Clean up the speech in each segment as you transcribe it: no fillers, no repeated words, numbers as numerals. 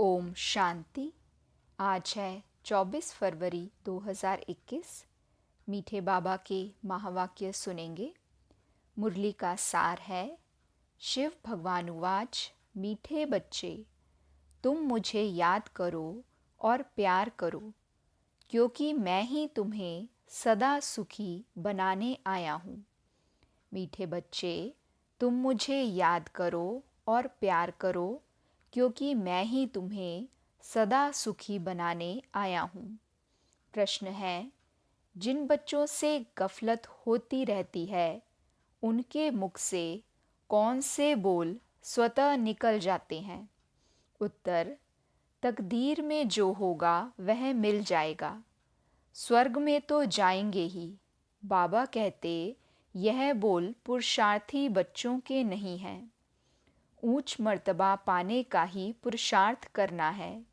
ओम शांति। आज है 24 फरवरी 2021। मीठे बाबा के महावाक्य सुनेंगे। मुरली का सार है। शिव भगवान उवाच, मीठे बच्चे तुम मुझे याद करो और प्यार करो, क्योंकि मैं ही तुम्हें सदा सुखी बनाने आया हूँ। मीठे बच्चे तुम मुझे याद करो और प्यार करो, क्योंकि मैं ही तुम्हें सदा सुखी बनाने आया हूँ। प्रश्न है, जिन बच्चों से गफलत होती रहती है उनके मुख से कौन से बोल स्वतः निकल जाते हैं? उत्तर, तकदीर में जो होगा वह मिल जाएगा। स्वर्ग में तो जाएंगे ही। बाबा कहते, यह बोल पुरुषार्थी बच्चों के नहीं हैं। ऊंच मर्तबा पाने का ही पुरुषार्थ करना है।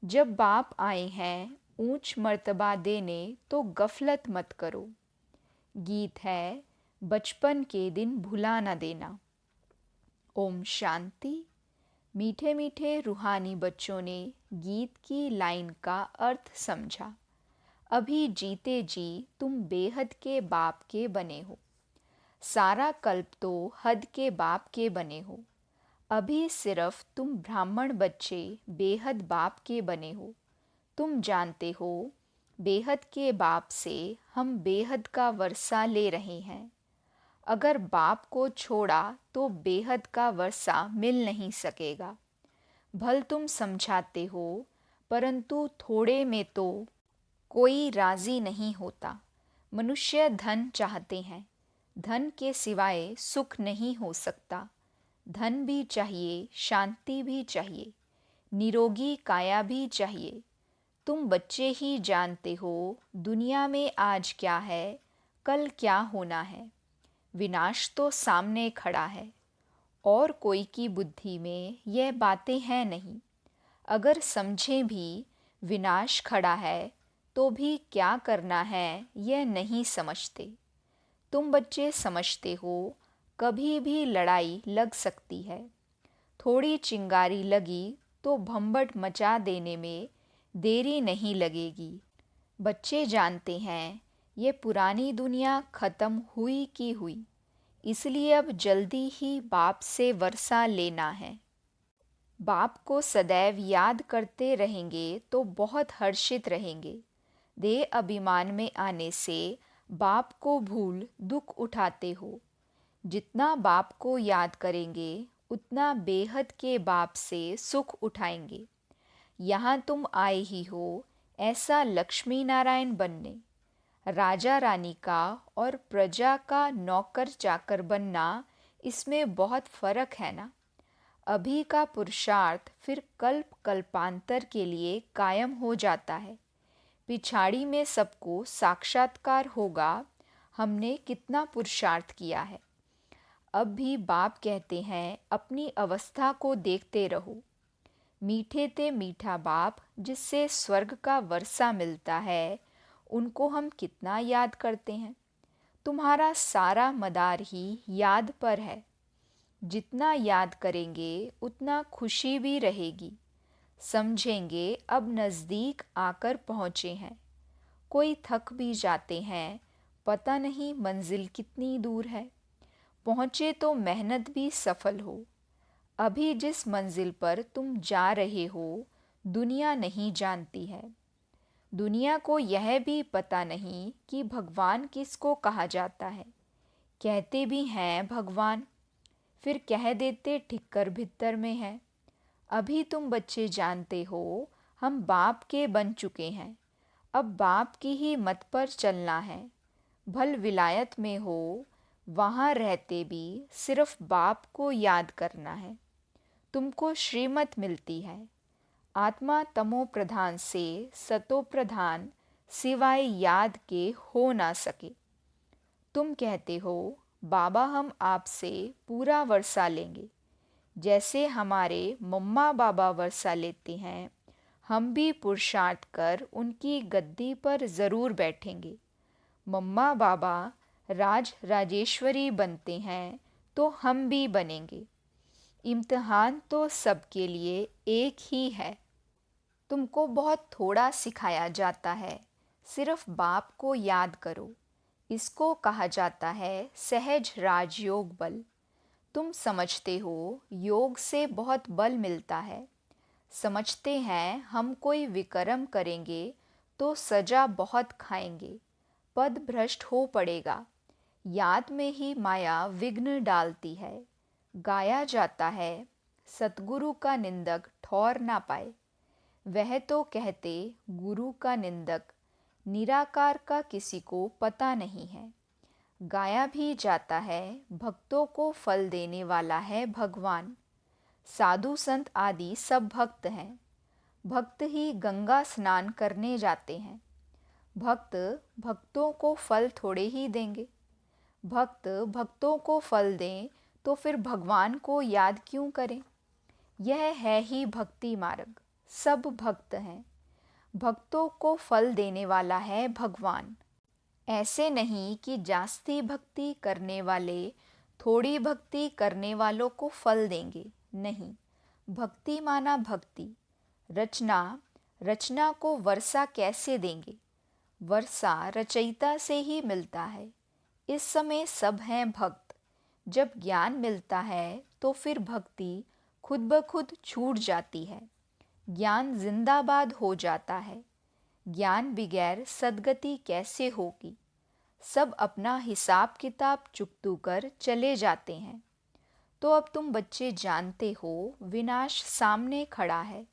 जब बाप आए हैं ऊंच मर्तबा देने, तो गफलत मत करो। गीत है, बचपन के दिन भुला न देना। ओम शांति। मीठे मीठे रूहानी बच्चों ने गीत की लाइन का अर्थ समझा। अभी जीते जी तुम बेहद के बाप के बने हो। सारा कल्प तो हद के बाप के बने हो। अभी सिर्फ तुम ब्राह्मण बच्चे बेहद बाप के बने हो। तुम जानते हो, बेहद के बाप से हम बेहद का वर्षा ले रहे हैं। अगर बाप को छोड़ा तो बेहद का वर्षा मिल नहीं सकेगा। भल तुम समझाते हो, परंतु थोड़े में तो कोई राजी नहीं होता। मनुष्य धन चाहते हैं। धन के सिवाय सुख नहीं हो सकता। धन भी चाहिए, शांति भी चाहिए, निरोगी काया भी चाहिए। तुम बच्चे ही जानते हो दुनिया में आज क्या है, कल क्या होना है। विनाश तो सामने खड़ा है, और कोई की बुद्धि में यह बातें हैं नहीं। अगर समझें भी विनाश खड़ा है, तो भी क्या करना है यह नहीं समझते। तुम बच्चे समझते हो, कभी भी लड़ाई लग सकती है। थोड़ी चिंगारी लगी तो भंबट मचा देने में देरी नहीं लगेगी। बच्चे जानते हैं ये पुरानी दुनिया खत्म हुई की हुई, इसलिए अब जल्दी ही बाप से वर्षा लेना है। बाप को सदैव याद करते रहेंगे तो बहुत हर्षित रहेंगे। देह अभिमान में आने से बाप को भूल दुख उठाते हो। जितना बाप को याद करेंगे उतना बेहद के बाप से सुख उठाएंगे। यहाँ तुम आए ही हो ऐसा लक्ष्मी नारायण बनने। राजा रानी का और प्रजा का नौकर चाकर बनना, इसमें बहुत फर्क है ना। अभी का पुरुषार्थ फिर कल्प कल्पांतर के लिए कायम हो जाता है। पिछाड़ी में सबको साक्षात्कार होगा। हमने कितना पुरुषार्थ किया है। अब भी बाप कहते हैं, अपनी अवस्था को देखते रहो। मीठे ते मीठा बाप जिससे स्वर्ग का वर्षा मिलता है, उनको हम कितना याद करते हैं। तुम्हारा सारा मदार ही याद पर है। जितना याद करेंगे उतना खुशी भी रहेगी। समझेंगे अब नज़दीक आकर पहुँचे हैं। कोई थक भी जाते हैं, पता नहीं मंजिल कितनी दूर है। पहुँचे तो मेहनत भी सफल हो। अभी जिस मंजिल पर तुम जा रहे हो, दुनिया नहीं जानती है। दुनिया को यह भी पता नहीं कि भगवान किसको कहा जाता है। कहते भी हैं भगवान, फिर कह देते ठिक्कर भित्तर में है। अभी तुम बच्चे जानते हो, हम बाप के बन चुके हैं। अब बाप की ही मत पर चलना है। भल विलायत में हो, वहाँ रहते भी सिर्फ बाप को याद करना है। तुमको श्रीमत मिलती है। आत्मा तमो प्रधान से सतो प्रधान सिवाय याद के हो ना सके। तुम कहते हो, बाबा हम आपसे पूरा वर्षा लेंगे। जैसे हमारे मम्मा बाबा वर्षा लेते हैं, हम भी पुरुषार्थ कर उनकी गद्दी पर ज़रूर बैठेंगे। मम्मा बाबा राज राजेश्वरी बनते हैं तो हम भी बनेंगे। इम्तिहान तो सबके लिए एक ही है। तुमको बहुत थोड़ा सिखाया जाता है, सिर्फ बाप को याद करो। इसको कहा जाता है सहज राजयोग बल। तुम समझते हो योग से बहुत बल मिलता है। समझते हैं हम कोई विकर्म करेंगे तो सजा बहुत खाएंगे, पद भ्रष्ट हो पड़ेगा। याद में ही माया विघ्न डालती है। गाया जाता है सतगुरु का निंदक ठौर ना पाए। वह तो कहते गुरु का निंदक, निराकार का किसी को पता नहीं है। गाया भी जाता है भक्तों को फल देने वाला है भगवान। साधु संत आदि सब भक्त हैं। भक्त ही गंगा स्नान करने जाते हैं। भक्त भक्तों को फल थोड़े ही देंगे। भक्त भक्तों को फल दें तो फिर भगवान को याद क्यों करें। यह है ही भक्ति मार्ग। सब भक्त हैं। भक्तों को फल देने वाला है भगवान। ऐसे नहीं कि जास्ती भक्ति करने वाले थोड़ी भक्ति करने वालों को फल देंगे। नहीं, भक्ति माना भक्ति। रचना, रचना को वर्षा कैसे देंगे। वर्षा रचयिता से ही मिलता है। इस समय सब हैं भक्त। जब ज्ञान मिलता है तो फिर भक्ति खुद ब खुद छूट जाती है। ज्ञान जिंदाबाद हो जाता है। ज्ञान बगैर सद्गति कैसे होगी। सब अपना हिसाब किताब चुकतू कर चले जाते हैं। तो अब तुम बच्चे जानते हो विनाश सामने खड़ा है।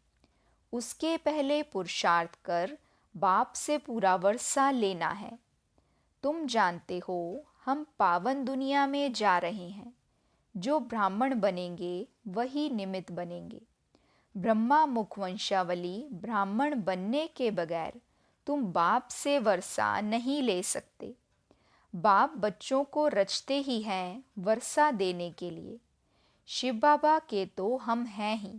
उसके पहले पुरुषार्थ कर बाप से पूरा वर्षा लेना है। तुम जानते हो हम पावन दुनिया में जा रहे हैं। जो ब्राह्मण बनेंगे वही निमित्त बनेंगे। ब्रह्मा मुख वंशावली ब्राह्मण बनने के बगैर तुम बाप से वर्षा नहीं ले सकते। बाप बच्चों को रचते ही हैं वर्षा देने के लिए। शिव बाबा के तो हम हैं ही।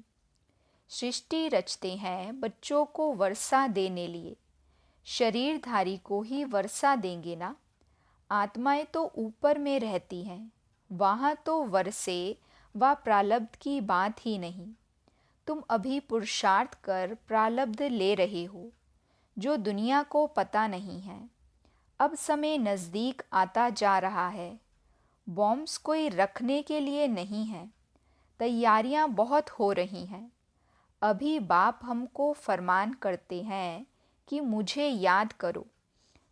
सृष्टि रचते हैं बच्चों को वर्षा देने लिए। शरीरधारी को ही वर्षा देंगे ना। आत्माएं तो ऊपर में रहती हैं, वहाँ तो वर्षे व प्रारब्ध की बात ही नहीं। तुम अभी पुरुषार्थ कर प्रारब्ध ले रहे हो, जो दुनिया को पता नहीं है। अब समय नज़दीक आता जा रहा है। बॉम्ब्स कोई रखने के लिए नहीं है। तैयारियां बहुत हो रही हैं। अभी बाप हमको फरमान करते हैं कि मुझे याद करो,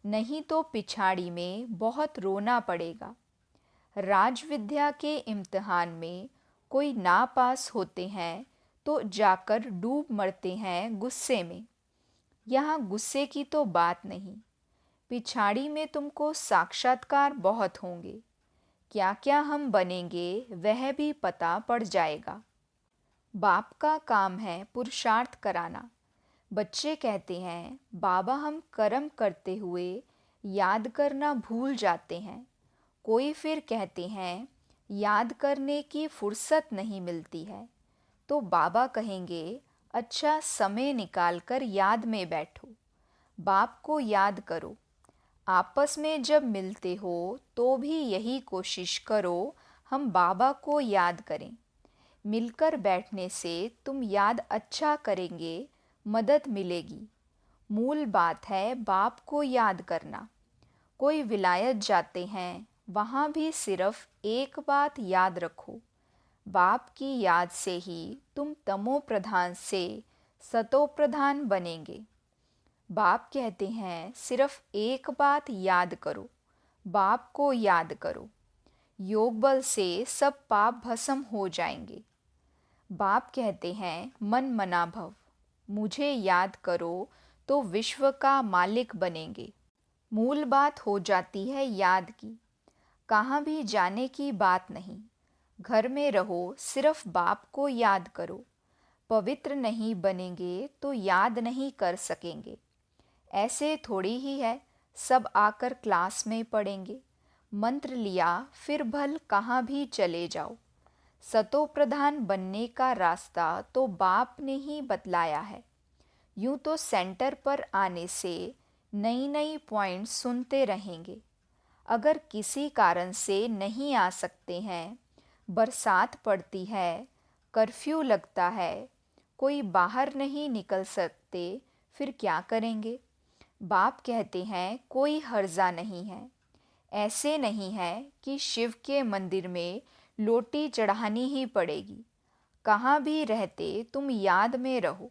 नहीं तो पिछाड़ी में बहुत रोना पड़ेगा। राजविद्या के इम्तिहान में कोई ना पास होते हैं तो जाकर डूब मरते हैं गुस्से में। यहाँ गुस्से की तो बात नहीं। पिछाड़ी में तुमको साक्षात्कार बहुत होंगे। क्या क्या हम बनेंगे वह भी पता पड़ जाएगा। बाप का काम है पुरुषार्थ कराना। बच्चे कहते हैं बाबा हम कर्म करते हुए याद करना भूल जाते हैं। कोई फिर कहते हैं याद करने की फुर्सत नहीं मिलती है। तो बाबा कहेंगे अच्छा समय निकाल कर याद में बैठो, बाप को याद करो। आपस में जब मिलते हो तो भी यही कोशिश करो हम बाबा को याद करें। मिलकर बैठने से तुम याद अच्छा करेंगे, मदद मिलेगी। मूल बात है बाप को याद करना। कोई विलायत जाते हैं, वहाँ भी सिर्फ एक बात याद रखो, बाप की याद से ही तुम तमो प्रधान से सतो प्रधान बनेंगे। बाप कहते हैं सिर्फ एक बात याद करो, बाप को याद करो। योग बल से सब पाप भस्म हो जाएंगे। बाप कहते हैं मन मना भव, मुझे याद करो तो विश्व का मालिक बनेंगे। मूल बात हो जाती है याद की। कहाँ भी जाने की बात नहीं। घर में रहो, सिर्फ बाप को याद करो। पवित्र नहीं बनेंगे तो याद नहीं कर सकेंगे। ऐसे थोड़ी ही है सब आकर क्लास में पढ़ेंगे। मंत्र लिया फिर भल कहाँ भी चले जाओ। सतो प्रधान बनने का रास्ता तो बाप ने ही बतलाया है। यूं तो सेंटर पर आने से नई नई पॉइंट सुनते रहेंगे। अगर किसी कारण से नहीं आ सकते हैं, बरसात पड़ती है, कर्फ्यू लगता है, कोई बाहर नहीं निकल सकते, फिर क्या करेंगे? बाप कहते हैं कोई हर्जा नहीं है। ऐसे नहीं है कि शिव के मंदिर में लोटी चढ़ानी ही पड़ेगी। कहाँ भी रहते तुम याद में रहो।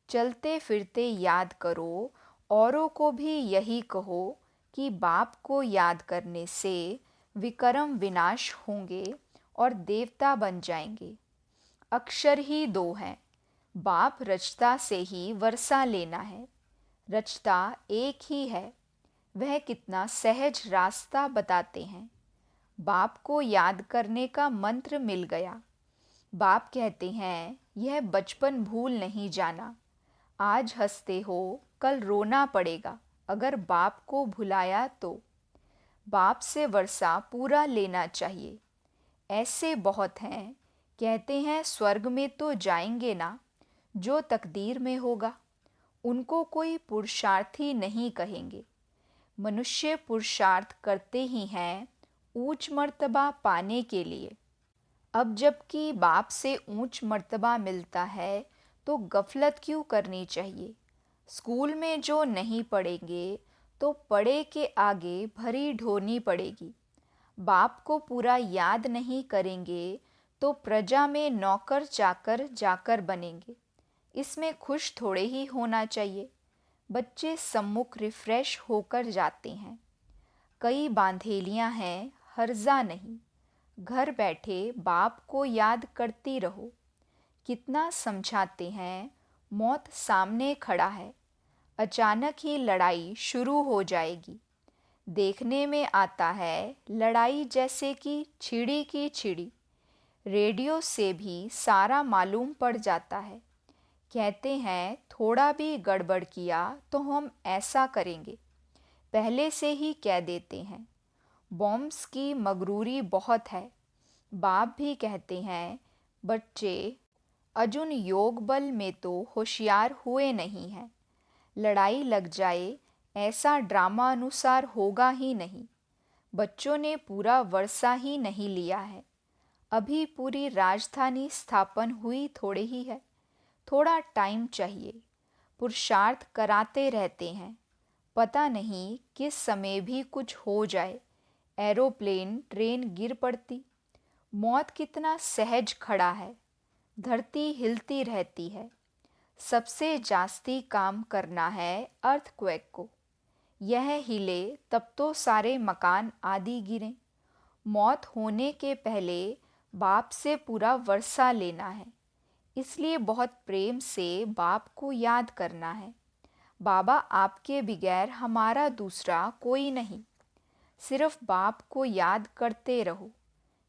चलते फिरते याद करो, औरों को भी यही कहो कि बाप को याद करने से विकर्म विनाश होंगे और देवता बन जाएंगे। अक्षर ही दो हैं, बाप रचता से ही वर्षा लेना है। रचता एक ही है, वह कितना सहज रास्ता बताते हैं। बाप को याद करने का मंत्र मिल गया। बाप कहते हैं यह बचपन भूल नहीं जाना। आज हंसते हो, कल रोना पड़ेगा अगर बाप को भुलाया तो। बाप से वर्षा पूरा लेना चाहिए। ऐसे बहुत हैं, कहते हैं स्वर्ग में तो जाएंगे ना, जो तकदीर में होगा। उनको कोई पुरुषार्थी नहीं कहेंगे। मनुष्य पुरुषार्थ करते ही हैं ऊंच मर्तबा पाने के लिए। अब जबकि बाप से ऊंच मर्तबा मिलता है तो गफलत क्यों करनी चाहिए? स्कूल में जो नहीं पढ़ेंगे तो पढ़े के आगे भरी ढोनी पड़ेगी। बाप को पूरा याद नहीं करेंगे तो प्रजा में नौकर चाकर जाकर बनेंगे। इसमें खुश थोड़े ही होना चाहिए। बच्चे सम्मुख रिफ्रेश होकर जाते हैं। कई बांधेलियां हैं, हर्जा नहीं। घर बैठे बाप को याद करती रहो। कितना समझाते हैं, मौत सामने खड़ा है, अचानक ही लड़ाई शुरू हो जाएगी। देखने में आता है लड़ाई जैसे कि छिड़ी की छिड़ी। रेडियो से भी सारा मालूम पड़ जाता है। कहते हैं थोड़ा भी गड़बड़ किया तो हम ऐसा करेंगे, पहले से ही कह देते हैं। बॉम्ब्स की मगरूरी बहुत है। बाप भी कहते हैं बच्चे अर्जुन योग बल में तो होशियार हुए नहीं हैं। लड़ाई लग जाए ऐसा ड्रामा अनुसार होगा ही नहीं। बच्चों ने पूरा वर्षा ही नहीं लिया है। अभी पूरी राजधानी स्थापन हुई थोड़े ही है। थोड़ा टाइम चाहिए। पुरुषार्थ कराते रहते हैं। पता नहीं किस समय भी कुछ हो जाए, एरोप्लेन ट्रेन गिर पड़ती। मौत कितना सहज खड़ा है। धरती हिलती रहती है। सबसे जास्ती काम करना है अर्थक्वेक को। यह हिले तब तो सारे मकान आदि गिरें। मौत होने के पहले बाप से पूरा वर्षा लेना है। इसलिए बहुत प्रेम से बाप को याद करना है। बाबा आपके बगैर हमारा दूसरा कोई नहीं। सिर्फ बाप को याद करते रहो।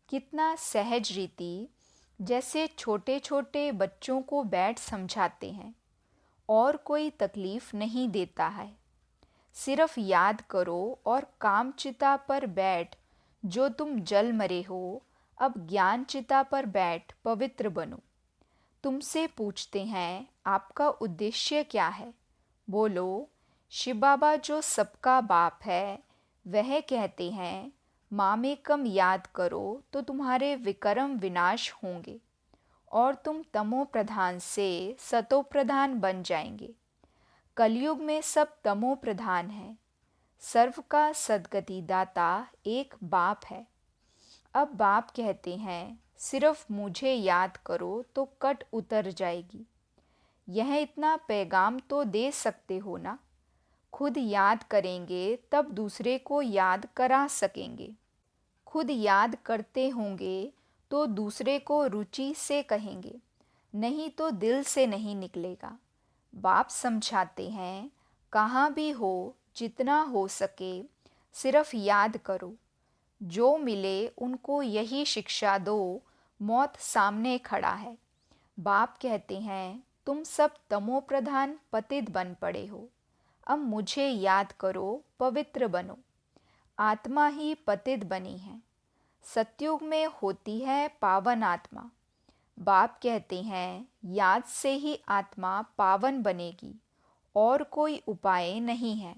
कितना सहज रीति, जैसे छोटे छोटे बच्चों को बैठ समझाते हैं। और कोई तकलीफ नहीं देता है। सिर्फ याद करो और काम चिता पर बैठ, जो तुम जल मरे हो, अब ज्ञान चिता पर बैठ पवित्र बनो। तुमसे पूछते हैं आपका उद्देश्य क्या है? बोलो शिव बाबा जो सबका बाप है, वह कहते हैं मामेकम याद करो तो तुम्हारे विकर्म विनाश होंगे और तुम तमो प्रधान से सतो प्रधान बन जाएंगे। कलयुग में सब तमो प्रधान है। सर्व का सद्गति दाता एक बाप है। अब बाप कहते हैं सिर्फ मुझे याद करो तो कट उतर जाएगी। यह इतना पैगाम तो दे सकते हो ना। खुद याद करेंगे तब दूसरे को याद करा सकेंगे। खुद याद करते होंगे तो दूसरे को रुचि से कहेंगे, नहीं तो दिल से नहीं निकलेगा। बाप समझाते हैं कहाँ भी हो, जितना हो सके सिर्फ याद करो। जो मिले उनको यही शिक्षा दो। मौत सामने खड़ा है। बाप कहते हैं तुम सब तमो प्रधान पतित बन पड़े हो। अब मुझे याद करो, पवित्र बनो। आत्मा ही पतित बनी है। सतयुग में होती है पावन आत्मा। बाप कहते हैं याद से ही आत्मा पावन बनेगी और कोई उपाय नहीं है।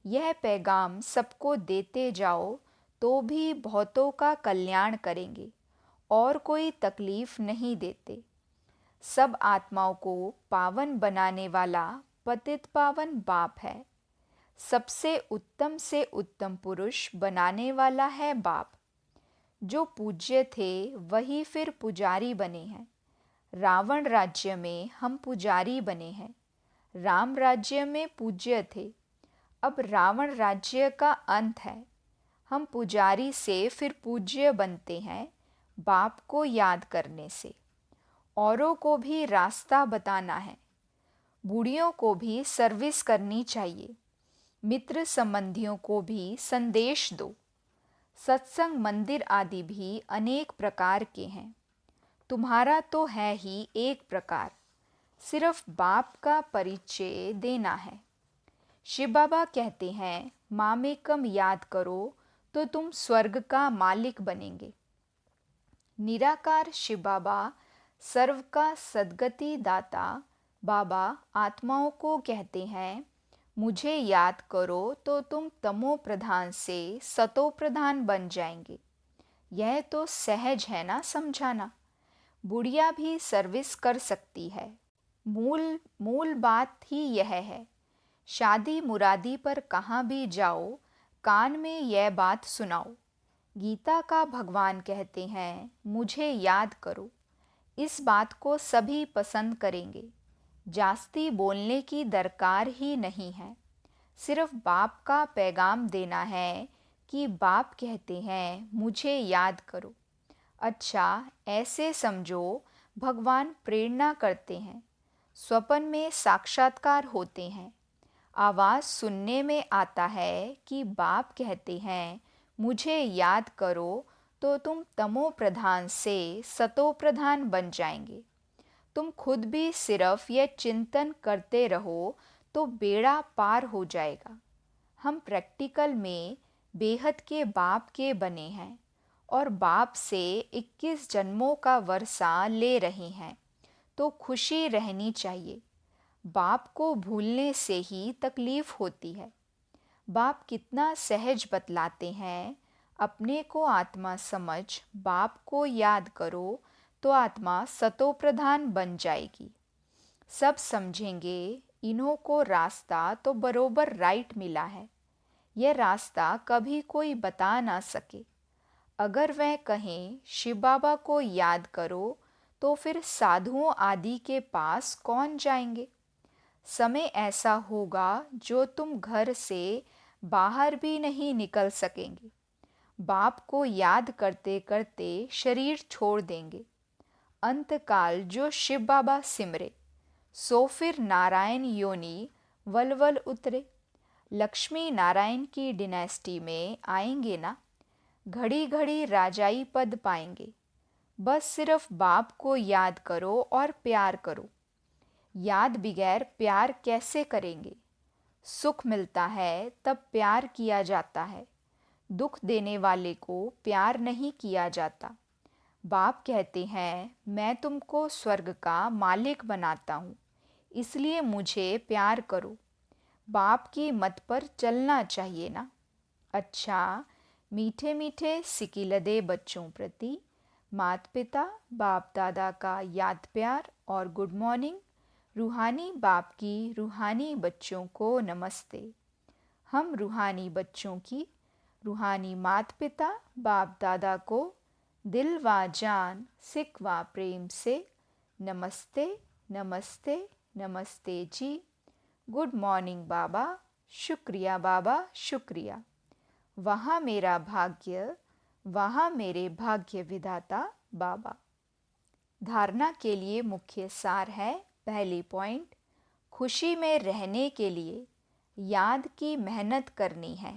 यह पैगाम सबको देते जाओ तो भी बहुतों का कल्याण करेंगे और कोई तकलीफ नहीं देते। सब आत्माओं को पावन बनाने वाला पतित पावन बाप है। सबसे उत्तम से उत्तम पुरुष बनाने वाला है बाप। जो पूज्य थे वही फिर पुजारी बने हैं। रावण राज्य में हम पुजारी बने हैं। राम राज्य में पूज्य थे। अब रावण राज्य का अंत है। हम पुजारी से फिर पूज्य बनते हैं, बाप को याद करने से। औरों को भी रास्ता बताना है। बूढ़ियों को भी सर्विस करनी चाहिए। मित्र संबंधियों को भी संदेश दो। सत्संग मंदिर आदि भी अनेक प्रकार के हैं। तुम्हारा तो है ही एक प्रकार, सिर्फ बाप का परिचय देना है। शिव बाबा कहते हैं, मामेकम याद करो तो तुम स्वर्ग का मालिक बनेंगे। निराकार शिव बाबा सर्व का सद्गति दाता बाबा आत्माओं को कहते हैं, मुझे याद करो तो तुम तमो प्रधान से सतो प्रधान बन जाएंगे। यह तो सहज है ना समझाना। बुढ़िया भी सर्विस कर सकती है। मूल बात ही यह है। शादी मुरादी पर कहाँ भी जाओ, कान में यह बात सुनाओ। गीता का भगवान कहते हैं, मुझे याद करो। इस बात को सभी पसंद करेंगे। जास्ती बोलने की दरकार ही नहीं है। सिर्फ बाप का पैगाम देना है कि बाप कहते हैं, मुझे याद करो। अच्छा, ऐसे समझो भगवान प्रेरणा करते हैं। स्वप्न में साक्षात्कार होते हैं। आवाज़ सुनने में आता है कि बाप कहते हैं, मुझे याद करो तो तुम तमो प्रधान से सतो प्रधान बन जाएंगे। तुम खुद भी सिर्फ यह चिंतन करते रहो तो बेड़ा पार हो जाएगा। हम प्रैक्टिकल में बेहद के बाप के बने हैं और बाप से 21 जन्मों का वर्षा ले रहे हैं, तो खुशी रहनी चाहिए। बाप को भूलने से ही तकलीफ होती है। बाप कितना सहज बतलाते हैं, अपने को आत्मा समझ बाप को याद करो तो आत्मा सतो प्रधान बन जाएगी। सब समझेंगे इन्हों को रास्ता तो बरोबर राइट मिला है। यह रास्ता कभी कोई बता ना सके। अगर वह कहें शिव बाबा को याद करो तो फिर साधुओं आदि के पास कौन जाएंगे। समय ऐसा होगा जो तुम घर से बाहर भी नहीं निकल सकेंगे। बाप को याद करते करते शरीर छोड़ देंगे। अंतकाल जो शिव बाबा सिमरे, सो फिर नारायण योनि वलवल उतरे। लक्ष्मी नारायण की डिनेस्टी में आएंगे ना, घड़ी घड़ी राजाई पद पाएंगे। बस सिर्फ बाप को याद करो और प्यार करो। याद बगैर प्यार कैसे करेंगे। सुख मिलता है तब प्यार किया जाता है। दुख देने वाले को प्यार नहीं किया जाता। बाप कहते हैं, मैं तुमको स्वर्ग का मालिक बनाता हूँ, इसलिए मुझे प्यार करो। बाप की मत पर चलना चाहिए ना। अच्छा, मीठे मीठे सिकिलदे बच्चों प्रति माता पिता बाप दादा का याद प्यार और गुड मॉर्निंग। रूहानी बाप की रूहानी बच्चों को नमस्ते। हम रूहानी बच्चों की रूहानी माता पिता बाप दादा को दिल व जान सिक व प्रेम से नमस्ते नमस्ते नमस्ते जी। गुड मॉर्निंग बाबा, शुक्रिया बाबा, शुक्रिया। वहाँ मेरा भाग्य, वहाँ मेरे भाग्य विधाता बाबा। धारणा के लिए मुख्य सार है। पहली पॉइंट, खुशी में रहने के लिए याद की मेहनत करनी है।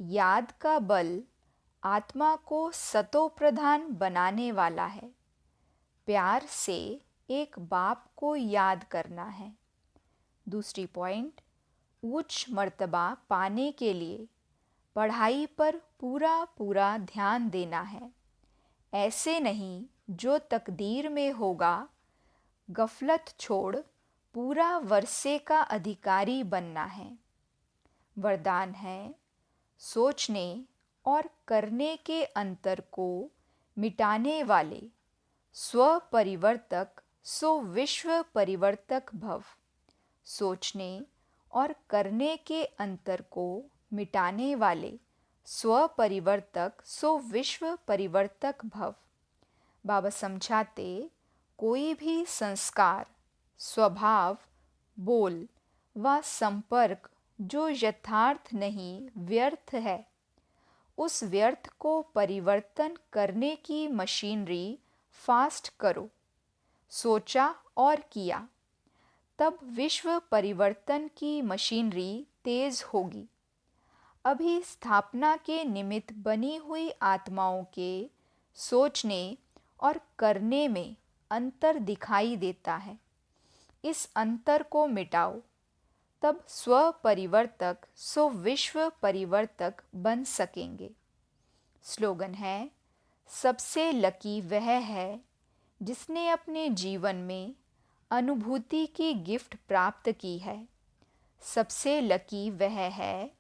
याद का बल आत्मा को सतो प्रधान बनाने वाला है। प्यार से एक बाप को याद करना है। दूसरी पॉइंट, उच्च मर्तबा पाने के लिए पढ़ाई पर पूरा पूरा ध्यान देना है। ऐसे नहीं जो तकदीर में होगा, गफलत छोड़ पूरा वर्षे का अधिकारी बनना है। वरदान है, सोचने और करने के अंतर को मिटाने वाले स्व परिवर्तक सो विश्व परिवर्तक भव। सोचने और करने के अंतर को मिटाने वाले स्व परिवर्तक सो विश्व परिवर्तक भव। बाबा समझाते, कोई भी संस्कार, स्वभाव, बोल व संपर्क जो यथार्थ नहीं व्यर्थ है, उस व्यर्थ को परिवर्तन करने की मशीनरी फास्ट करो। सोचा और किया, तब विश्व परिवर्तन की मशीनरी तेज होगी। अभी स्थापना के निमित्त बनी हुई आत्माओं के सोचने और करने में अंतर दिखाई देता है। इस अंतर को मिटाओ, तब स्व परिवर्तक सो विश्व परिवर्तक बन सकेंगे। स्लोगन है, सबसे लकी वह है जिसने अपने जीवन में अनुभूति की गिफ्ट प्राप्त की है। सबसे लकी वह है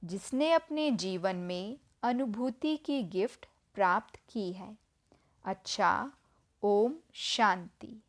जिसने अपने जीवन में अनुभूति की गिफ्ट प्राप्त की है। अच्छा, ओम शांति।